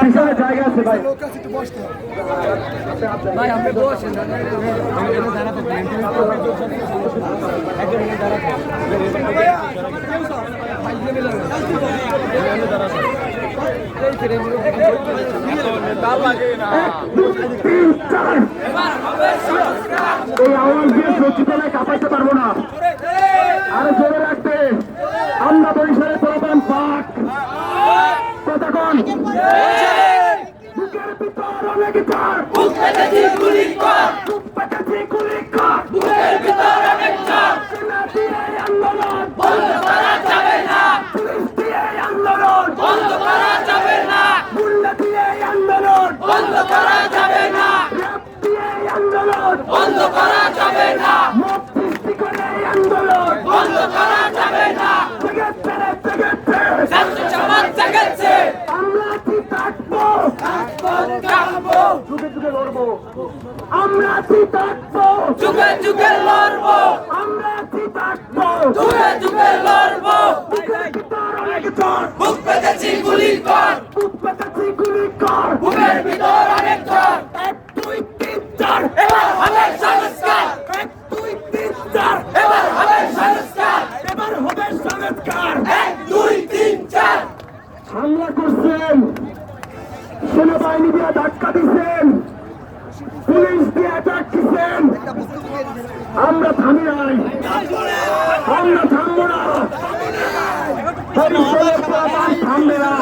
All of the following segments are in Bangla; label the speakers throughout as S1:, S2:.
S1: পিছনে জায়গা আছে ভাই।
S2: ভাই আপনি বসেন
S1: এই আওয়াজ দিয়ে সচিবালয় কাঁপাইতে পারবো না, আরো জোরে রাখবে। আমরা বরিশালে প্রধান পাক কতক্ষণ বুকের ভিতর অনেক ঝড়, বুক পেতেছি গুলি কর, বুক পেতেছি গুলি কর, বুকের ভিতর অনেক ঝড়। সেনা দিয়ে আন্দোলন বন্ধ করা যাবে না, পুলিশ দিয়ে আন্দোলন বন্ধ করা যাবে না, গুন্ডা দিয়ে আন্দোলন বন্ধ করা যাবে না, র‍্যাব দিয়ে আন্দোলন বন্ধ করা যাবে না, মব সৃষ্টি করে আন্দোলন বন্ধ করা যাবে না। জেগেছে রে জেগেছে, ছাত্র সমাজ জেগেছে, আমরা কি থাকবো থাকবো থাকবো, যুগে যুগে লড়বো, আমরা কি থাকবো যুগে যুগে লড়বো, আমরা কি থাকবো যুগে যুগে লড়বো। বুকের ভিতর অনেক ঝড়, বুক পেতেছি গুলি কর, বুক পেতেছি গুলি কর, বুকের ভিতর অনেক ঝড়। 1 2 3 4 এবার হবে সংস্কার, 1 2 3 4 এবার হবে সংস্কার, এবার হবে সংস্কার, 1 2 3 4। হামলা করছেন, সেনাবাহিনী দিয়ে ধাক্কা দিচ্ছেন, পুলিশ দিয়ে অ্যাটাক দিচ্ছেন, আমরা থামি নাই, আমরা থামবো না, বরিশালের প্রধান থামবে না,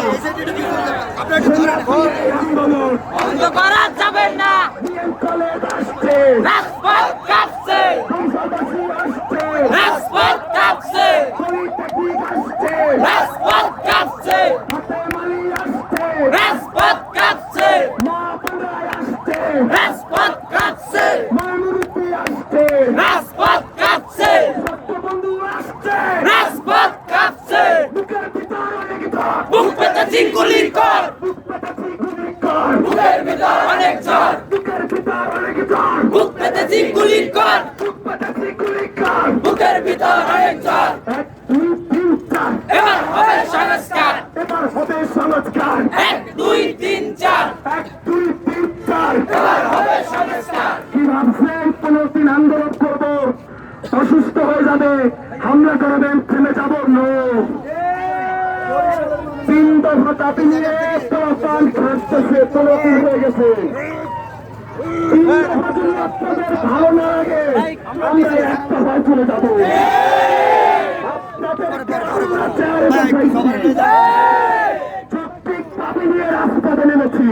S1: আন্দোলন
S2: বন্ধ করা যাবে না,
S1: কলেজ আসছে,
S2: রাজপথ কাঁপছে,
S1: বংশবাসী আসছে,
S2: রাজপথ কাঁপছে,
S1: পলিটেকনিক আসছে,
S2: রাজপথ কাঁপছে,
S1: হাতে মালি আসছে,
S2: রাজপথ কাঁপছে,
S1: মা বোনরাই আসছে,
S2: রাজপথ কাঁপছে,
S1: ময়মুরুব্বি আসছে,
S2: রাজপথ কাঁপছে,
S1: সত্যবন্ধু আসছে,
S2: রাজপথ কাঁপছে।
S1: বুকের ভিতর অনেক ঝড়,
S2: বুক পেতেছি গুলি কর,
S1: বুক পেতেছি গুলি কর,
S2: বুকের ভিতর অনেক ঝড়,
S1: বুকের ভিতর অনেক ঝড়,
S2: বুক পেতেছি গুলি কর,
S1: বুক পেতেছি গুলি কর।
S2: বুকের ভিতর অনেক ঝড়।
S1: 1 2 3 4
S2: এবার হবে সংস্কার,
S1: এবার হবে সংস্কার,
S2: 1 2 3 4
S1: 1 2 3 4।
S2: এবার হবে সংস্কার।
S1: কি ভাবছেন 15 দিন আন্দোলন করব, অসুস্থ হয়ে যাবে, হামলা করবেন, থেমে যাব? নো, 3 দফা দাবি নিয়ে পান খাটতেছে, 15 দিন হয়ে গেছে। 3 দফা যদি আপনাদের ভালো না লাগে, আমরা একটা ভাই চলে যাবো। আপনাদেরকে আমরা চেয়ারে বসাইছি, যৌক্তিক দাবি নিয়ে রাজপথে নেমেছি।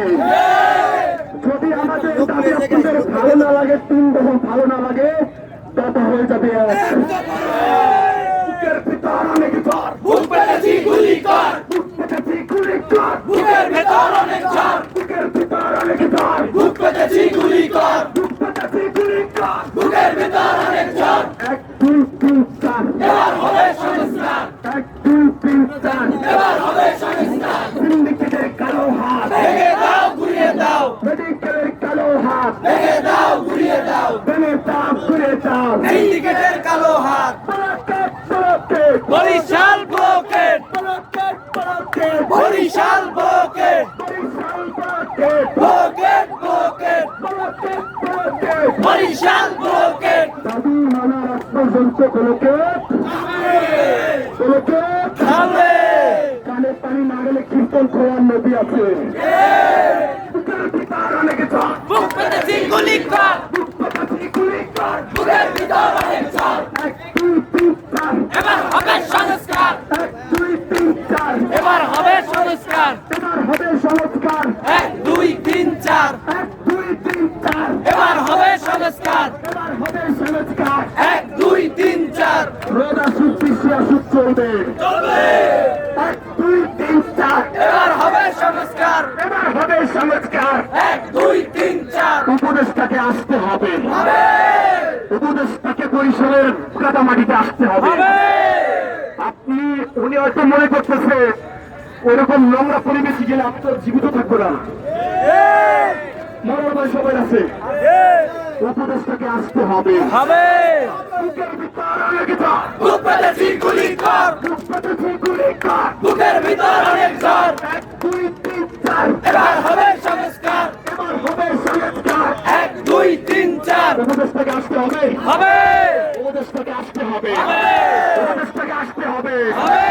S1: যদি আমাদের দাবি আপনাদের ভালো না লাগে, 3 দফা ভালো না লাগে, দফা হয়ে যাবে এক। বুকের ভিতর অনেক ঝড়,
S2: বুক পেতেছি গুলি কর,
S1: বুক পেতেছি গুলি কর,
S2: বুকের ভিতর অনেক ঝড়,
S1: বুকের ভিতর অনেক ঝড়,
S2: বুক পেতেছি গুলি কর,
S1: বুক পেতেছি গুলি কর।
S2: বুকের ভিতর অনেক ঝড়।
S1: 1 2 3 4
S2: এবার হবে সংস্কার,
S1: 1 2 3 4।
S2: এবার হবে সংস্কার।
S1: সিন্ডিকেটের কালো হাত,
S2: ভেঙে দাও গুড়িয়ে দাও,
S1: মেডিকেলের কালো হাত,
S2: ভেঙে দাও গুড়িয়ে দাও,
S1: ভেঙে দাও, ঘুরে দাও।
S2: সিন্ডিকেটের কালো হাত।
S1: Blockade blockade
S2: Barishal blockade,
S1: blockade blockade
S2: Barishal blockade,
S1: Barishal blockade
S2: blockade blockade,
S1: blockade blockade.
S2: Barishal blockade.
S1: দাবি মানা রাখ পর্যন্ত ব্লকেট ব্লকেট।
S2: থামবে,
S1: কানে পানি না গেলে কীর্তন খোয়ার নদী আছে। বুকের ভিতর অনেক ঝড়,
S2: বুক পেতেছি গুলি কর,
S1: বুক পেতেছি গুলি কর।
S2: বুকের ভিতর অনেক ঝড়।
S1: 1 2 3 4
S2: এবার হবে সংস্কার,
S1: 1 2 3 4।
S2: এবার হবে সংস্কার,
S1: এবার হবে সংস্কার,
S2: 1 2 3 4
S1: 1 2 3 4।
S2: এবার হবে সংস্কার,
S1: এবার হবে সংস্কার।
S2: 1 2 3 4
S1: রোদ আসুক বৃষ্টি আসুক চলবে।
S2: চলবে।
S1: 1 2 3 4।
S2: এবার হবে সংস্কার,
S1: এবার হবে সংস্কার।
S2: 1 2 3 4
S1: উপদেশটাকে আসতে হবে,
S2: হবে,
S1: উপদেশটাকে পরিসরের কাদামাটিতে আসতে হবে।
S2: হবে।
S1: উনি হয়তো মনে করতেছে ওরকম নোংরা পরিবেশে গেলে আমি তো জীবিত থাকবো না, মরার বয়স সবাই আছে। উপদেশটাকে আসতে হবে,
S2: হবে।
S1: বুকের ভিতর অনেক ঝড়,
S2: বুক পেতেছি গুলি কর,
S1: বুক পেতেছি গুলি কর।
S2: বুকের ভিতর অনেক ঝড়।
S1: 1 2 3 চার
S2: এবার হবে সংস্কার
S1: এবার হবে সংস্কার
S2: 1 2 3 4
S1: উপদেশ থেকে আসতে হবে
S2: হবে
S1: উপদেশ থেকে আসতে হবে
S2: হবে
S1: উপদেশ থেকে আসতে হবে
S2: হবে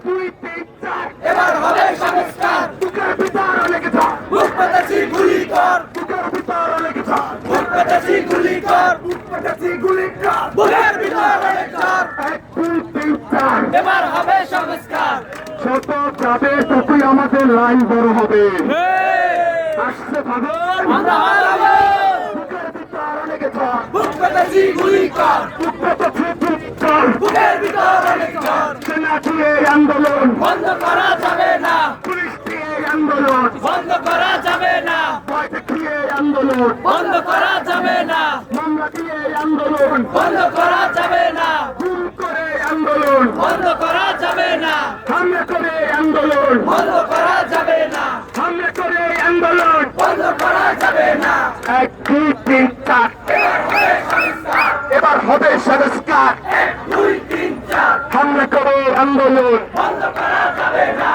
S1: 2 3 4
S2: এবার হবে সংস্কার
S1: বুকের ভিতর লেগে থাক
S2: বুক পেতেছি গুলি কর
S1: বুকের ভিতর লেগে থাক
S2: বুক পেতেছি গুলি কর
S1: বুক পেতেছি গুলি কর
S2: বুকের ভিতর অনেক জ্বর
S1: 1 2 3 4
S2: এবার হবে সংস্কার
S1: যত যাবে ততই আমাদের লাইন বড় হবে আসছে ভাগন
S2: আমরা হারাবো
S1: বুকের ভিতর লেগে থাক
S2: বুক পেতেছি গুলি কর
S1: বুক পেতেছি গুলি কর
S2: বুকের ভিতর অনেক জ্বর
S1: সেনা দিয়ে আন্দোলন
S2: বন্ধ করা যাবে না
S1: পুলিশ দিয়ে আন্দোলন
S2: বন্ধ করা যাবে না
S1: ভয় দেখিয়ে আন্দোলন
S2: বন্ধ করা যাবে না
S1: মামলা দিয়ে আন্দোলন
S2: বন্ধ করা যাবে না
S1: গুম করে আন্দোলন
S2: বন্ধ করা যাবে না
S1: হামলা করে আন্দোলন
S2: বন্ধ করা যাবে না
S1: হামলা করে আন্দোলন
S2: বন্ধ করা যাবে না
S1: 1 2 3 4 এবার হবে সংস্কার
S2: 2 3 4
S1: হামলা করে আন্দোলন
S2: বন্ধ করা যাবে না